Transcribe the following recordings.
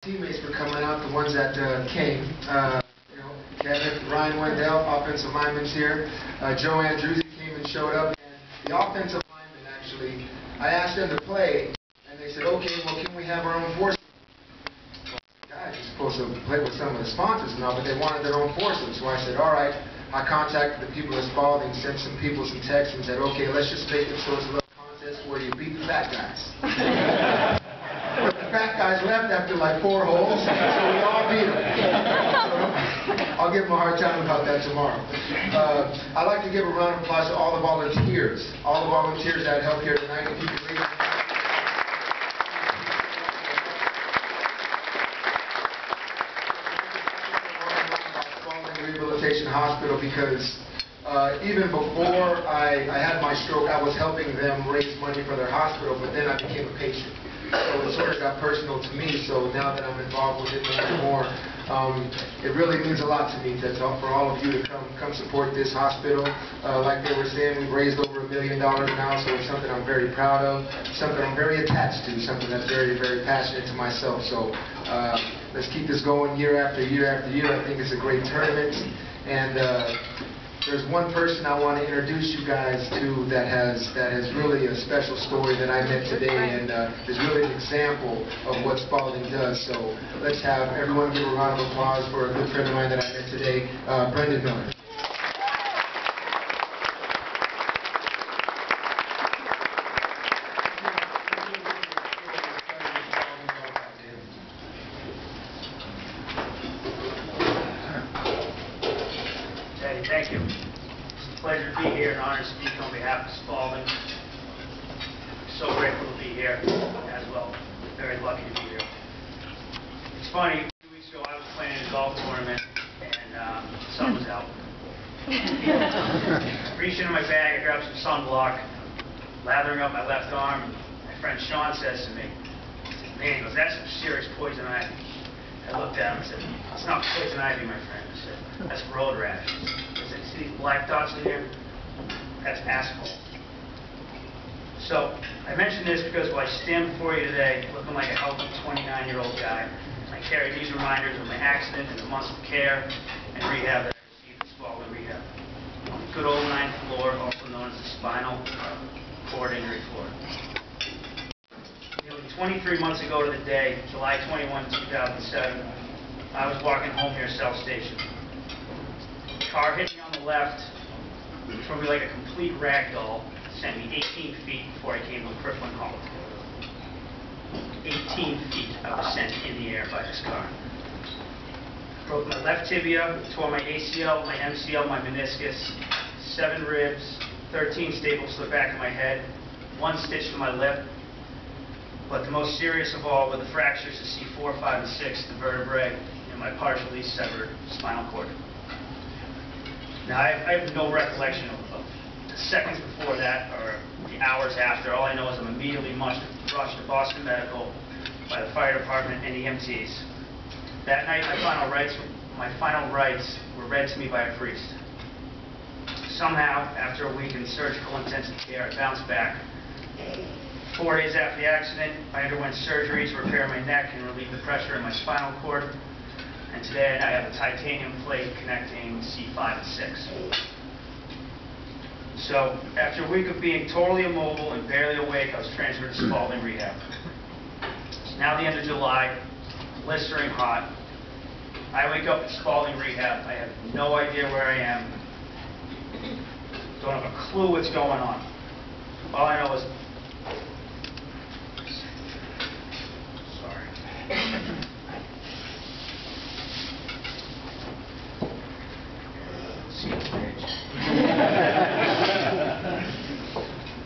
Teammates were coming out, the ones that came. Kevin, Ryan Wendell, offensive lineman's here. Joe Andrews came and showed up. And the offensive lineman, actually, I asked them to play, and they said, okay, well, can we have our own foursome? Guys, you're supposed to play with some of the sponsors and all, but they wanted their own foursome. So I said, all right. I contacted the people at Spaulding, sent some people some texts, and said, okay, let's just make it so it's a little contest where you beat the fat guys. But the fat guys left after like 4 holes, so we all beat them. So I'll give them a hard time about that tomorrow. I'd like to give a round of applause to all the volunteers that helped here tonight. If you can raise your hand. Spaulding Rehabilitation Hospital, because even before I had my stroke, I was helping them raise money for their hospital, but then I became a patient. So it sort of got personal to me, so now that I'm involved with it more and more, it really means a lot to me for all of you to come support this hospital. Like they were saying, we've raised over $1 million now, so it's something I'm very proud of, something I'm very attached to, something that's very, very passionate to myself. So let's keep this going year after year after year. I think it's a great tournament, and there's one person I want to introduce you guys to that has really a special story that I met today, and is really an example of what Spaulding does. So let's have everyone give a round of applause for a good friend of mine that I met today, Brendan Miller. Tedy, thank you. It's a pleasure to be here and honor to speak on behalf of Spaulding. So grateful to be here as well. Very lucky to be here. It's funny, 2 weeks ago I was playing in a golf tournament and the sun was out. Reaching in my bag, I grabbed some sunblock, lathering up my left arm, and my friend Sean says to me, man, he goes, that's some serious poison ivy. I looked at him and said, it's not poison ivy, my friend. I said, that's road rash. I said, see these black dots in here? That's asphalt. So I mention this because while I stand before you today looking like a healthy 29-year-old guy, I carry these reminders of my accident and the months of care and rehab that I received at Spaulding Rehab. On the good old 9th floor, also known as the spinal cord injury floor. Nearly 23 months ago to the day, July 21, 2007, I was walking home near South Station. The car hit me on the left, threw me like a complete rag doll, sent me 18 feet before I came to a crippling halt. 18 feet I was sent in the air by this car. Broke my left tibia, tore my ACL, my MCL, my meniscus, 7 ribs, 13 staples to the back of my head, 1 stitch to my lip. But the most serious of all were the fractures to C4, 5, and 6, the vertebrae, and my partially severed spinal cord. Now, I have no recollection of the seconds before that or the hours after. All I know is I'm immediately rushed to Boston Medical by the fire department and EMTs. That night, my final rites were read to me by a priest. Somehow, after a week in surgical intensive care, I bounced back. 4 days after the accident, I underwent surgery to repair my neck and relieve the pressure in my spinal cord. And today I have a titanium plate connecting C5 and 6. So, after a week of being totally immobile and barely awake, I was transferred to Spaulding Rehab. It's now the end of July, blistering hot. I wake up at Spaulding Rehab. I have no idea where I am. Don't have a clue what's going on. All I know is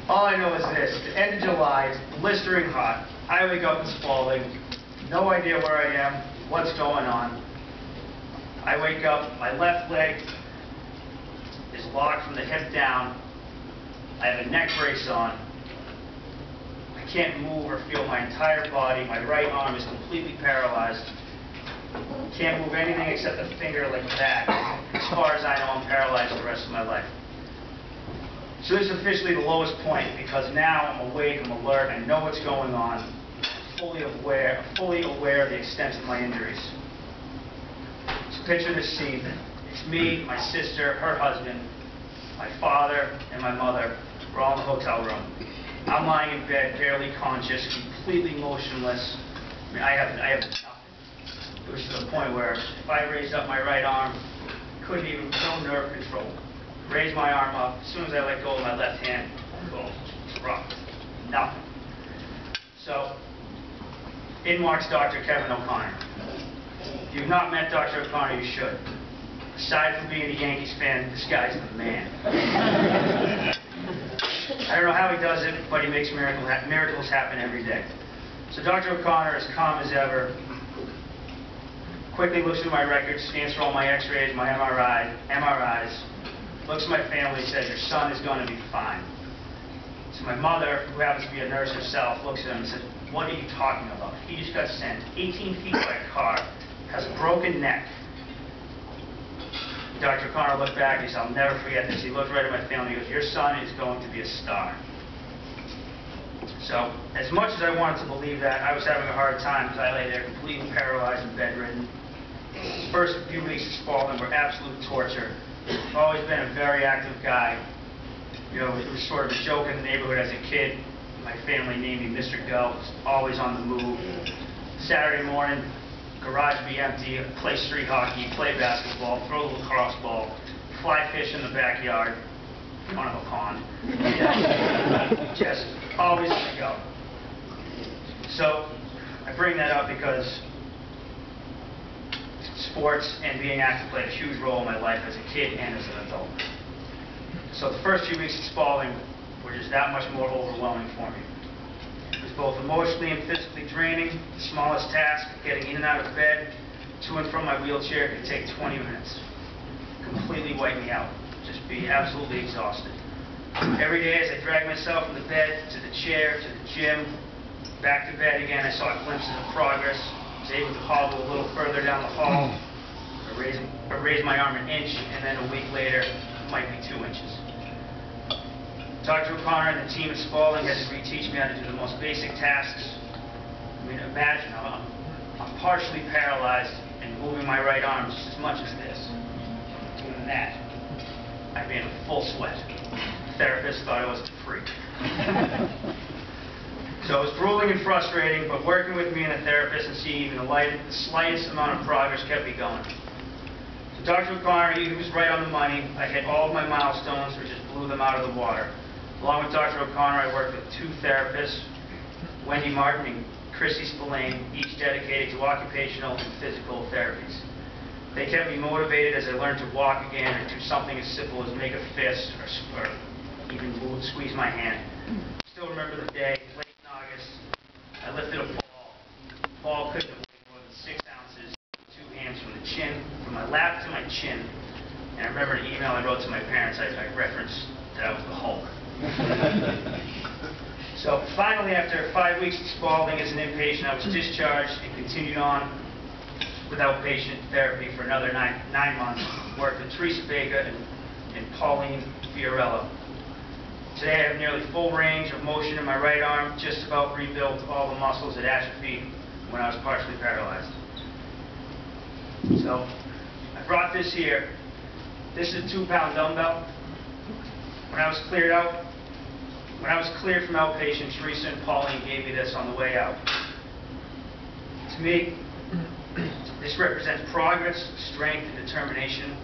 all I know is this, the end of July, it's blistering hot. I wake up in Spaulding, no idea where I am, what's going on. I wake up, my left leg is locked from the hip down. I have a neck brace on. I can't move or feel my entire body. My right arm is completely paralyzed. Can't move anything except a finger like that. As far as I know, I'm paralyzed the rest of my life. So this is officially the lowest point because now I'm awake, I'm alert, I know what's going on. fully aware of the extent of my injuries. So picture this scene. It's me, my sister, her husband, my father, and my mother. We're all in the hotel room. I'm lying in bed, barely conscious, completely motionless. I mean, I have nothing. It was to the point where if I raised up my right arm, couldn't even, no nerve control. Raise my arm up, as soon as I let go of my left hand, boom, dropped. Nothing. So, in walks Dr. Kevin O'Connor. If you've not met Dr. O'Connor, you should. Aside from being a Yankees fan, this guy's the man. I don't know how he does it, but he makes miracles happen every day. So Dr. O'Connor, as calm as ever, quickly looks through my records, scans for all my x-rays, my MRIs, looks at my family and says, your son is going to be fine. So my mother, who happens to be a nurse herself, looks at him and says, what are you talking about? He just got sent 18 feet by a car, has a broken neck. Dr. O'Connor looked back and he said, I'll never forget this. He looked right at my family and he goes, your son is going to be a star. So, as much as I wanted to believe that, I was having a hard time because I lay there completely paralyzed and bedridden. The first few weeks of Spaulding were absolute torture. I've always been a very active guy. You know, it was sort of a joke in the neighborhood as a kid. My family named me Mr. Go, always on the move. Saturday morning, garage would be empty, play street hockey, play basketball, throw a little lacrosse ball, fly fish in the backyard, in front of a pond. Just always on the go. So, I bring that up because sports and being active played a huge role in my life as a kid and as an adult. So the first few weeks of Spaulding were just that much more overwhelming for me. It was both emotionally and physically draining. The smallest task, getting in and out of bed, to and from my wheelchair, could take 20 minutes. Completely wipe me out. Just be absolutely exhausted. Every day as I dragged myself from the bed to the chair to the gym, back to bed again, I saw glimpses of progress. I was able to hobble a little further down the hall, or raise my arm an inch, and then a week later, it might be 2 inches. Dr. O'Connor and the team at Spaulding had to reteach me how to do the most basic tasks. I mean, imagine, I'm partially paralyzed and moving my right arm just as much as this. Doing that, I'd be in a full sweat. The therapist thought I was a freak. So it was grueling and frustrating, but working with me and the therapist and seeing even the slightest amount of progress kept me going. So Dr. O'Connor, he was right on the money. I hit all of my milestones, or just blew them out of the water. Along with Dr. O'Connor, I worked with 2 therapists, Wendy Martin and Chrissy Spaulding, each dedicated to occupational and physical therapies. They kept me motivated as I learned to walk again or do something as simple as make a fist or even squeeze my hand. I still remember the day, late in August, I lifted a ball. The ball couldn't have weighed more than 6 ounces, 2 hands from the chin, from my lap to my chin. And I remember an email I wrote to my parents, I referenced that I was the Hulk. So finally, after 5 weeks of Spaulding as an inpatient, I was discharged and continued on with outpatient therapy for another 9 months. Worked with Teresa Baker and Pauline Fiorello. Today I have nearly full range of motion in my right arm, just about rebuilt all the muscles that atrophied when I was partially paralyzed. So I brought this here. This is a 2-pound dumbbell. When I was cleared from outpatient, Teresa and Pauline gave me this on the way out. To me, this represents progress, strength, and determination.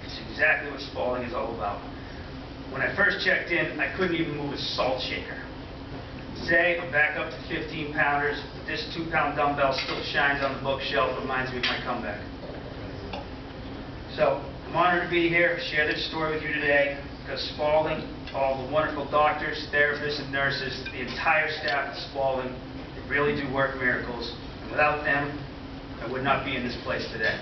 It's exactly what Spaulding is all about. When I first checked in, I couldn't even move a salt shaker. Today, I'm back up to 15 pounders. This 2-pound dumbbell still shines on the bookshelf, reminds me of my comeback. So, I'm honored to be here, share this story with you today, because Spaulding, all the wonderful doctors, therapists, and nurses, the entire staff at Spaulding, they really do work miracles. And without them, I would not be in this place today.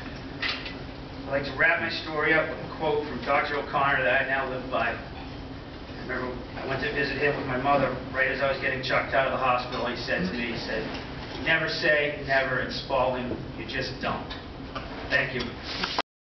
I'd like to wrap my story up with a quote from Dr. O'Connor that I now live by. I remember I went to visit him with my mother right as I was getting chucked out of the hospital. He said to me, he said, "You never say never at Spaulding, you just don't." Thank you.